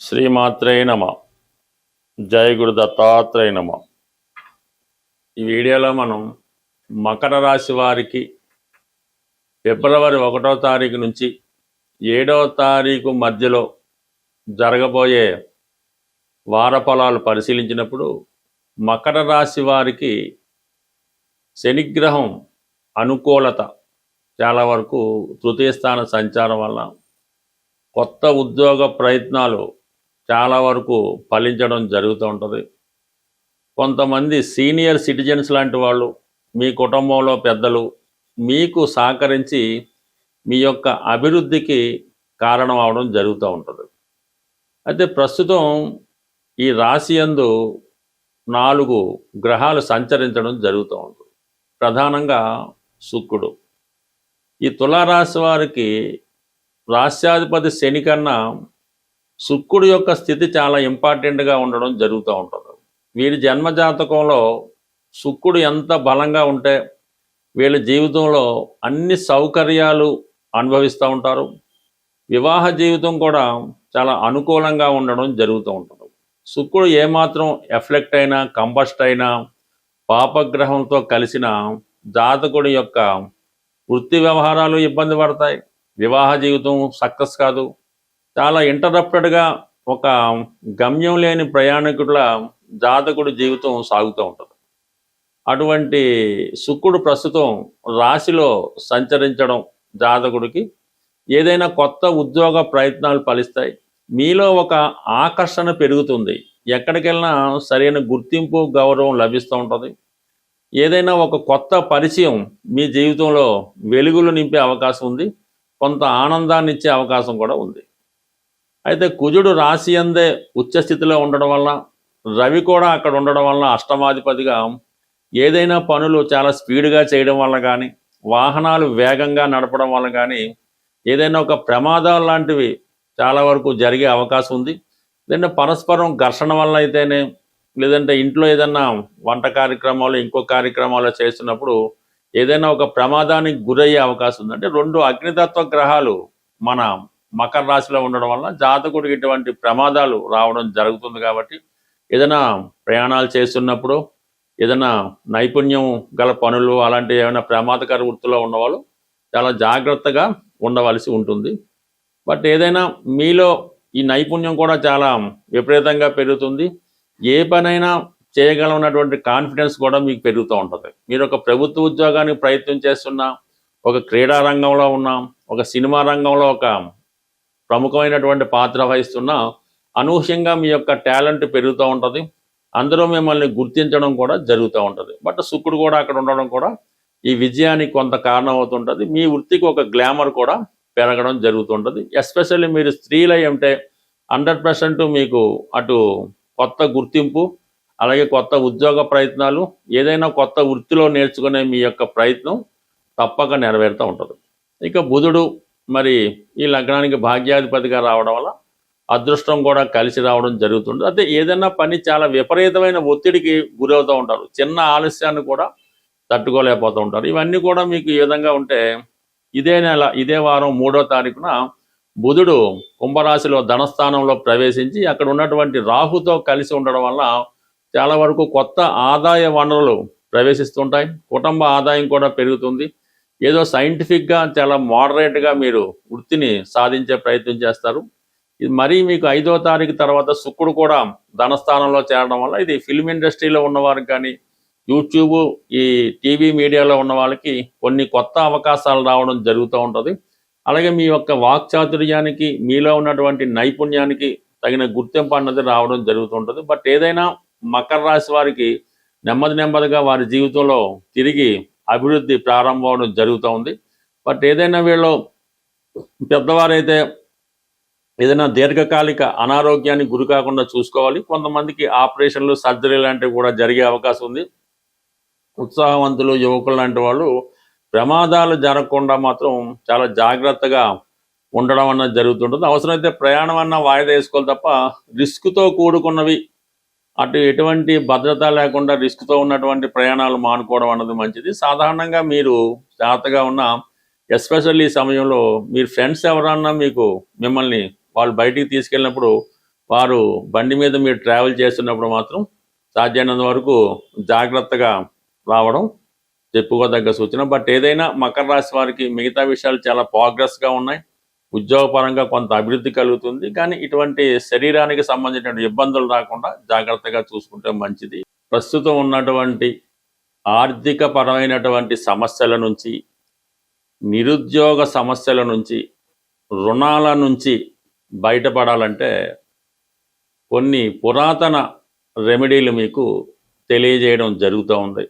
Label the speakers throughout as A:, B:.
A: శ్రీమాత్రే నమ. జయ గురు దత్తాత్రేయ నమ. ఈ వీడియోలో మనం మకర రాశి వారికి ఫిబ్రవరి 1వ తారీఖు నుంచి 7వ తారీఖు మధ్యలో జరగబోయే వార ఫలాలు పరిశీలించినప్పుడు మకర రాశి వారికి శనిగ్రహం అనుకూలత చాలా వరకు తృతీయ స్థాన సంచారం వల్ల కొత్త ఉద్యోగ ప్రయత్నాలు చాలా వరకు ఫలించడం జరుగుతూ ఉంటుంది. కొంతమంది సీనియర్ సిటిజన్స్ లాంటి వాళ్ళు, మీ కుటుంబంలో పెద్దలు మీకు సహకరించి మీ యొక్క అభివృద్ధికి కారణం అవడం జరుగుతూ ఉంటుంది. అయితే ప్రస్తుతం ఈ రాశి యందు 4 గ్రహాలు సంచరించడం జరుగుతూ ఉంటుంది. ప్రధానంగా శుక్రుడు. ఈ తులారాశి వారికి రాశ్యాధిపతి శని కన్నా శుక్రుడు యొక్క స్థితి చాలా ఇంపార్టెంట్గా ఉండడం జరుగుతూ ఉంటుంది. వీరి జన్మజాతకంలో శుక్రుడు ఎంత బలంగా ఉంటే వీళ్ళ జీవితంలో అన్ని సౌకర్యాలు అనుభవిస్తూ ఉంటారు. వివాహ జీవితం కూడా చాలా అనుకూలంగా ఉండడం జరుగుతూ ఉంటుంది. శుక్రుడు ఏమాత్రం ఎఫ్లెక్ట్ అయినా, కంబస్ట్ అయినా, పాపగ్రహంతో కలిసిన జాతకుడి యొక్క వృత్తి వ్యవహారాలు ఇబ్బంది పడతాయి. వివాహ జీవితం సక్సెస్ కాదు. చాలా ఇంటరప్టెడ్గా ఒక గమ్యం లేని ప్రయాణికుల జాతకుడి జీవితం సాగుతూ ఉంటుంది. అటువంటి శుక్రుడు ప్రస్తుతం రాశిలో సంచరించడం జాతకుడికి ఏదైనా కొత్త ఉద్యోగ ప్రయత్నాలు ఫలిస్తాయి. మీలో ఒక ఆకర్షణ పెరుగుతుంది. ఎక్కడికెళ్ళినా సరైన గుర్తింపు, గౌరవం లభిస్తూ ఉంటుంది. ఏదైనా ఒక కొత్త పరిచయం మీ జీవితంలో వెలుగులు నింపే అవకాశం ఉంది. కొంత ఆనందాన్ని ఇచ్చే అవకాశం కూడా ఉంది. అయితే కుజుడు రాశి అందే ఉచ్చస్థితిలో ఉండడం వల్ల, రవి కూడా అక్కడ ఉండడం వల్ల అష్టమాధిపతిగా ఏదైనా పనులు చాలా స్పీడ్గా చేయడం వల్ల కానీ, వాహనాలు వేగంగా నడపడం వల్ల కానీ, ఏదైనా ఒక ప్రమాదాలు లాంటివి చాలా వరకు జరిగే అవకాశం ఉంది. లేదంటే పరస్పరం ఘర్షణ వల్ల అయితేనే, లేదంటే ఇంట్లో ఏదైనా వంట కార్యక్రమాలు, ఇంకో కార్యక్రమాలు చేస్తున్నప్పుడు ఏదైనా ఒక ప్రమాదానికి గురయ్యే అవకాశం ఉంది. అంటే 2 అగ్నితత్వ గ్రహాలు మన మకర రాశిలో ఉండడం వల్ల జాతకుడికి ఇటువంటి ప్రమాదాలు రావడం జరుగుతుంది. కాబట్టి ఏదైనా ప్రయాణాలు చేస్తున్నప్పుడు, ఏదైనా నైపుణ్యం గల పనులు, అలాంటి ఏమైనా ప్రమాదకర వృత్తిలో ఉన్నవాళ్ళు చాలా జాగ్రత్తగా ఉండవలసి ఉంటుంది. బట్ ఏదైనా మీలో ఈ నైపుణ్యం కూడా చాలా విపరీతంగా పెరుగుతుంది. ఏ పనైనా చేయగలనటువంటి కాన్ఫిడెన్స్ కూడా మీకు పెరుగుతూ ఉంటుంది. మీరు ఒక ప్రభుత్వ ఉద్యోగానికి ప్రయత్నం చేస్తున్నా, ఒక క్రీడా రంగంలో ఉన్నా, ఒక సినిమా రంగంలో ఒక ప్రముఖమైనటువంటి పాత్ర వహిస్తున్నా, అనూహ్యంగా మీ యొక్క టాలెంట్ పెరుగుతూ ఉంటుంది. అందరూ మిమ్మల్ని గుర్తించడం కూడా జరుగుతూ ఉంటుంది. బట్ శుక్రుడు కూడా అక్కడ ఉండడం కూడా ఈ విజయానికి కొంత కారణం అవుతుంటుంది. మీ వృత్తికి ఒక గ్లామర్ కూడా పెరగడం జరుగుతుంటుంది. ఎస్పెషల్లీ మీరు స్త్రీలై ఉంటే 100% మీకు అటు కొత్త గుర్తింపు, అలాగే కొత్త ఉద్యోగ ప్రయత్నాలు, ఏదైనా కొత్త వృత్తిలో నేర్చుకునే మీ యొక్క ప్రయత్నం తప్పక నెరవేరుతూ ఉంటుంది. ఇక బుధుడు మరి ఈ లగ్నానికి భాగ్యాధిపతిగా రావడం వల్ల అదృష్టం కూడా కలిసి రావడం జరుగుతుంది. అయితే ఏదైనా పని చాలా విపరీతమైన ఒత్తిడికి గురవుతూ ఉంటారు. చిన్న ఆలస్యాన్ని కూడా తట్టుకోలేకపోతూ ఉంటారు. ఇవన్నీ కూడా మీకు ఈ విధంగా ఉంటే ఇదే వారం 3వ తారీఖున బుధుడు కుంభరాశిలో ధనస్థానంలో ప్రవేశించి అక్కడ ఉన్నటువంటి రాహుతో కలిసి ఉండడం వల్ల చాలా వరకు కొత్త ఆదాయ వనరులు ప్రవేశిస్తుంటాయి. కుటుంబ ఆదాయం కూడా పెరుగుతుంది. ఏదో సైంటిఫిక్గా చాలా మోడరేట్గా మీరు వృత్తిని సాధించే ప్రయత్నం చేస్తారు. ఇది మరీ మీకు 5వ తారీఖు తర్వాత శుక్రుడు కూడా ధనస్థానంలో చేరడం వల్ల ఇది ఫిల్మ్ ఇండస్ట్రీలో ఉన్నవారికి కానీ, యూట్యూబ్, ఈ టీవీ మీడియాలో ఉన్న వాళ్ళకి కొన్ని కొత్త అవకాశాలు రావడం జరుగుతూ ఉంటుంది. అలాగే మీ యొక్క వాక్చాతుర్యానికి, మీలో ఉన్నటువంటి నైపుణ్యానికి తగిన గుర్తింపు అన్నది రావడం జరుగుతుంటుంది. బట్ ఏదైనా మకర రాశి వారికి నెమ్మదిగా వారి జీవితంలో తిరిగి అభివృద్ధి ప్రారంభం అవడం జరుగుతూ ఉంది. బట్ ఏదైనా వీళ్ళు పెద్దవారైతే ఏదైనా దీర్ఘకాలిక అనారోగ్యానికి గురి కాకుండా చూసుకోవాలి. కొంతమందికి ఆపరేషన్లు, సర్జరీ లాంటివి కూడా జరిగే అవకాశం ఉంది. ఉత్సాహవంతులు, యువకులు లాంటి వాళ్ళు ప్రమాదాలు జరగకుండా మాత్రం చాలా జాగ్రత్తగా ఉండడం అన్నది జరుగుతుంటుంది. అవసరమైతే ప్రయాణం అన్న వాయిదా వేసుకోవాలి తప్ప రిస్క్తో కూడుకున్నవి, అటు ఎటువంటి భద్రత లేకుండా రిస్క్తో ఉన్నటువంటి ప్రయాణాలు మానుకోవడం అన్నది మంచిది. సాధారణంగా మీరు జాగ్రత్తగా ఉన్న, ఎస్పెషల్లీ ఈ సమయంలో మీరు ఫ్రెండ్స్ ఎవరన్నా మిమ్మల్ని వాళ్ళు బయటికి తీసుకెళ్ళినప్పుడు వారు బండి మీద మీరు ట్రావెల్ చేస్తున్నప్పుడు మాత్రం సాధ్యమైనంత వరకు జాగ్రత్తగా రావడం చెప్పుకోదగ్గ సూచన. బట్ ఏదైనా మకర రాశి వారికి మిగతా విషయాలు చాలా ప్రోగ్రెస్గా ఉన్నాయి. ఉద్యోగపరంగా కొంత అభివృద్ధి కలుగుతుంది. కానీ ఇటువంటి శరీరానికి సంబంధించిన ఇబ్బందులు రాకుండా జాగ్రత్తగా చూసుకుంటే మంచిది. ప్రస్తుతం ఉన్నటువంటి ఆర్థిక పరమైనటువంటి సమస్యల నుంచి, నిరుద్యోగ సమస్యల నుంచి, రుణాల నుంచి బయటపడాలంటే కొన్ని పురాతన రెమెడీలు మీకు తెలియజేయడం జరుగుతూ ఉంది.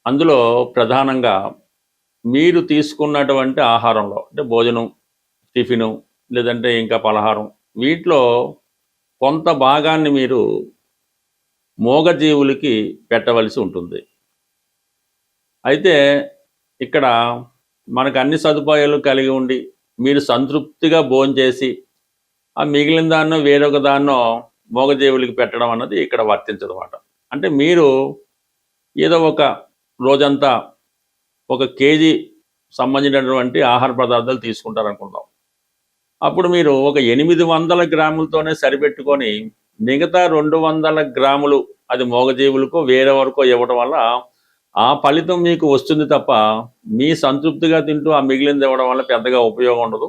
A: అందులో ప్రధానంగా మీరు తీసుకున్నటువంటి ఆహారంలో, అంటే భోజనం, టిఫిను, లేదంటే ఇంకా పలహారం, వీటిలో కొంత భాగాన్ని మీరు మూగజీవులకి పెట్టవలసి ఉంటుంది. అయితే ఇక్కడ మనకు అన్ని సదుపాయాలు కలిగి ఉండి మీరు సంతృప్తిగా భోంచేసి ఆ మిగిలిన దాన్నో వేరొక దాన్నో మూగజీవులకి పెట్టడం అన్నది ఇక్కడ వర్తించదు అన్నమాట. అంటే మీరు ఏదో ఒక రోజంతా 1 కేజీ సంబంధించినటువంటి ఆహార పదార్థాలు తీసుకుంటారనుకుందాం. అప్పుడు మీరు ఒక 800 గ్రాములతోనే సరిపెట్టుకొని మిగతా 200 గ్రాములు అది మూగజీవులకో వేరెవరికో ఇవ్వడం వల్ల ఆ ఫలితం మీకు వస్తుంది తప్ప మీ సంతృప్తిగా తింటూ ఆ మిగిలింది ఇవ్వడం వల్ల పెద్దగా ఉపయోగం ఉండదు.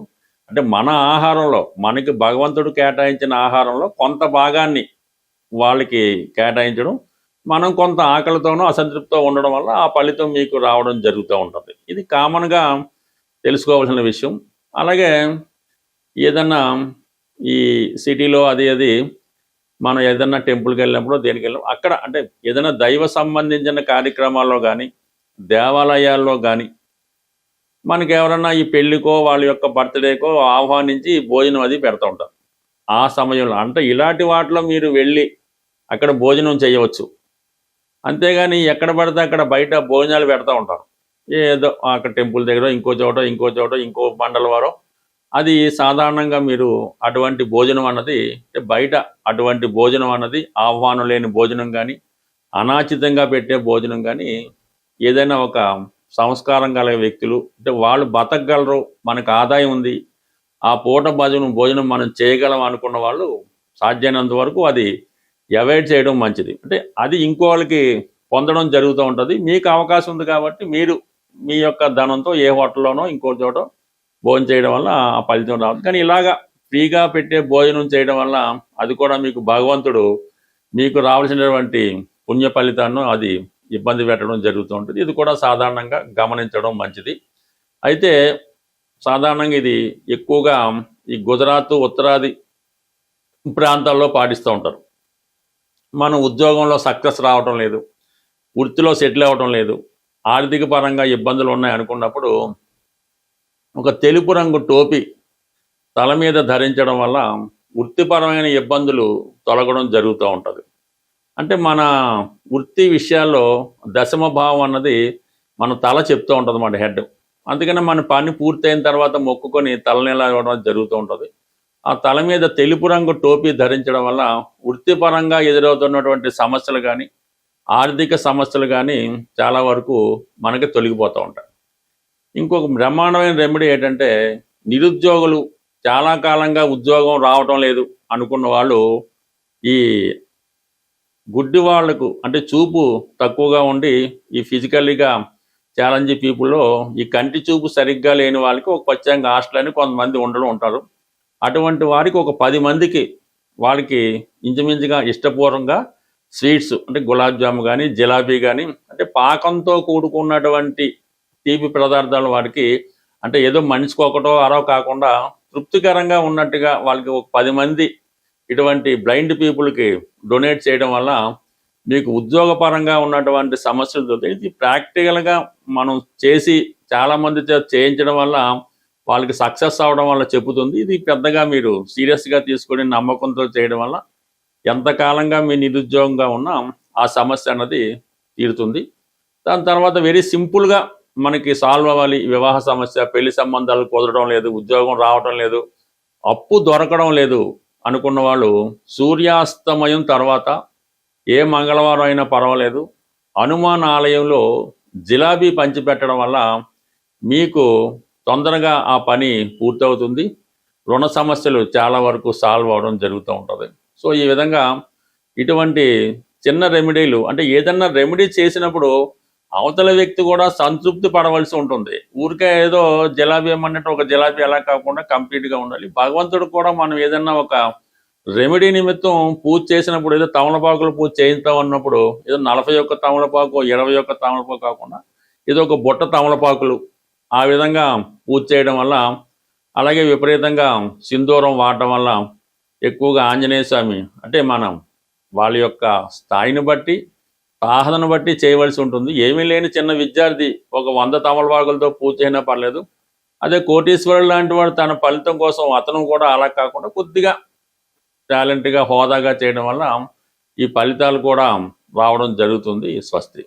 A: అంటే మన ఆహారంలో, మనకి భగవంతుడు కేటాయించిన ఆహారంలో కొంత భాగాన్ని వాళ్ళకి కేటాయించడం, మనం కొంత ఆకలితోనో అసంతృప్తితో ఉండడం వల్ల ఆ ఫలితం మీకు రావడం జరుగుతూ ఉంటుంది. ఇది కామన్గా తెలుసుకోవాల్సిన విషయం. అలాగే ఏదన్నా ఈ సిటీలో అది మనం ఏదన్నా టెంపుల్కి వెళ్ళినప్పుడు దేనికి వెళ్ళినప్పుడు అక్కడ అంటే ఏదైనా దైవ సంబంధించిన కార్యక్రమాల్లో కానీ, దేవాలయాల్లో కానీ మనకి ఎవరన్నా ఈ పెళ్ళికో వాళ్ళ యొక్క బర్త్డేకో ఆహ్వానించి భోజనం అది పెడతా ఉంటారు. ఆ సమయంలో అంటే ఇలాంటి వాటిలో మీరు వెళ్ళి అక్కడ భోజనం చేయవచ్చు. అంతేగాని ఎక్కడ పడితే అక్కడ బయట భోజనాలు పెడతా ఉంటారు. ఏదో అక్కడ టెంపుల్ దగ్గర ఇంకో చోట ఇంకో మండల వారో, అది సాధారణంగా మీరు అటువంటి భోజనం అన్నది బయట అటువంటి భోజనం అన్నది ఆహ్వానం లేని భోజనం కానీ, అనాచితంగా పెట్టే భోజనం కానీ, ఏదైనా ఒక సంస్కారం కలిగే వ్యక్తులు అంటే వాళ్ళు బతకగలరు, మనకు ఆదాయం ఉంది, ఆ పూట భోజనం మనం చేయగలం అనుకున్న వాళ్ళు సాధ్యమైనంత వరకు అది అవాయిడ్ చేయడం మంచిది. అంటే అది ఇంకోళ్ళకి పొందడం జరుగుతూ ఉంటుంది. మీకు అవకాశం ఉంది కాబట్టి మీరు మీ యొక్క ధనంతో ఏ హోటల్లోనో ఇంకో చోట భోజనం చేయడం వల్ల ఆ ఫలితం రాదు. కానీ ఇలాగా ఫ్రీగా పెట్టే భోజనం చేయడం వల్ల అది కూడా మీకు భగవంతుడు మీకు రావాల్సినటువంటి పుణ్య ఫలితాన్ని అది ఇబ్బంది పెట్టడం జరుగుతూ ఉంటుంది. ఇది కూడా సాధారణంగా గమనించడం మంచిది. అయితే సాధారణంగా ఇది ఎక్కువగా ఈ గుజరాత్, ఉత్తరాది ప్రాంతాల్లో పాటిస్తూ ఉంటారు. మనం ఉద్యోగంలో సక్సెస్ రావటం లేదు, వృత్తిలో సెటిల్ అవ్వటం లేదు, ఆర్థిక పరంగా ఇబ్బందులు ఉన్నాయి అనుకున్నప్పుడు ఒక తెలుపు రంగు టోపీ తల మీద ధరించడం వల్ల వృత్తిపరమైన ఇబ్బందులు తొలగడం జరుగుతూ ఉంటుంది. అంటే మన వృత్తి విషయాల్లో దశమ భావం అన్నది మన తల చెప్తూ ఉంటుంది, మన హెడ్. అందుకని మన పని పూర్తయిన తర్వాత మొక్కుకొని తలనీలా ఇవ్వడం జరుగుతూ ఉంటుంది. ఆ తల మీద తెలుపు రంగు టోపీ ధరించడం వల్ల వృత్తిపరంగా ఎదురవుతున్నటువంటి సమస్యలు కానీ, ఆర్థిక సమస్యలు కానీ చాలా వరకు మనకి తొలగిపోతూ ఉంటాయి. ఇంకొక బ్రహ్మాండమైన రెమెడీ ఏంటంటే, నిరుద్యోగులు చాలా కాలంగా ఉద్యోగం రావటం లేదు అనుకున్న వాళ్ళు, ఈ గుడ్డి వాళ్లకు అంటే చూపు తక్కువగా ఉండి ఈ ఫిజికల్లీగా ఛాలెంజ్ పీపుల్లో ఈ కంటి చూపు సరిగ్గా లేని వాళ్ళకి ఒక ప్రత్యేకంగా హాస్టల్ అని కొంతమంది ఉంటారు. అటువంటి వారికి ఒక 10 మందికి వాళ్ళకి ఇంచుమించుగా ఇష్టపూర్వకంగా స్వీట్స్ అంటే గులాబ్ జాము కానీ, జిలాబీ కానీ, అంటే పాకంతో కూడుకున్నటువంటి తీపి పదార్థాలు వారికి అంటే ఏదో మనిషికి ఒకటో అరో కాకుండా తృప్తికరంగా ఉన్నట్టుగా వాళ్ళకి ఒక 10 మంది ఇటువంటి బ్లైండ్ పీపుల్కి డొనేట్ చేయడం వల్ల మీకు ఉద్యోగపరంగా ఉన్నటువంటి సమస్యలు దొరుకుతాయి. ఇది ప్రాక్టికల్గా మనం చేసి చాలామంది చేయించడం వల్ల వాళ్ళకి సక్సెస్ అవడం వల్ల చెబుతుంది. ఇది పెద్దగా మీరు సీరియస్గా తీసుకొని నమ్మకంతో చేయడం వల్ల ఎంతకాలంగా మీ నిరుద్యోగంగా ఉన్నా ఆ సమస్య అన్నది తీరుతుంది. దాని తర్వాత వెరీ సింపుల్గా మనకి సాల్వ్ అవ్వాలి. వివాహ సమస్య, పెళ్లి సంబంధాలు కుదరడం లేదు, ఉద్యోగం రావడం లేదు, అప్పు దొరకడం లేదు అనుకున్న వాళ్ళు సూర్యాస్తమయం తర్వాత ఏ మంగళవారం అయినా పర్వాలేదు హనుమాన్ ఆలయంలో జిలాబీ పంచిపెట్టడం వల్ల మీకు తొందరగా ఆ పని పూర్తవుతుంది. రుణ సమస్యలు చాలా వరకు సాల్వ్ అవడం జరుగుతూ ఉంటుంది. సో ఈ విధంగా ఇటువంటి చిన్న రెమెడీలు అంటే ఏదన్నా రెమెడీ చేసినప్పుడు అవతల వ్యక్తి కూడా సంతృప్తి పడవలసి ఉంటుంది. ఊరికే ఏదో జిలాబీ అన్నట్టు ఒక జిలాబీ అలా కాకుండా కంప్లీట్గా ఉండాలి. భగవంతుడు కూడా మనం ఏదన్నా ఒక రెమెడీ నిమిత్తం పూజ చేసినప్పుడు ఏదో తమలపాకులు పూజ చేయిస్తాం అన్నప్పుడు ఏదో 41 తమలపాకు 21 తమలపాకు కాకుండా ఏదో ఒక బుట్ట తమలపాకులు ఆ విధంగా పూజ చేయడం వల్ల, అలాగే విపరీతంగా సింధూరం వాడటం వల్ల ఎక్కువగా ఆంజనేయ స్వామి అంటే మనం వాళ్ళ యొక్క స్థాయిని బట్టి సాధనను బట్టి చేయవలసి ఉంటుంది. ఏమీ లేని చిన్న విద్యార్థి ఒక 100 తమలపాకులతో పూజ చేయనా పర్లేదు. అదే కోటీశ్వరుడు లాంటి వాడు తన ఫలితం కోసం అతను కూడా అలా కాకుండా కొద్దిగా టాలెంట్గా హోదాగా చేయడం వల్ల ఈ ఫలితాలు కూడా రావడం జరుగుతుంది. స్వస్తి.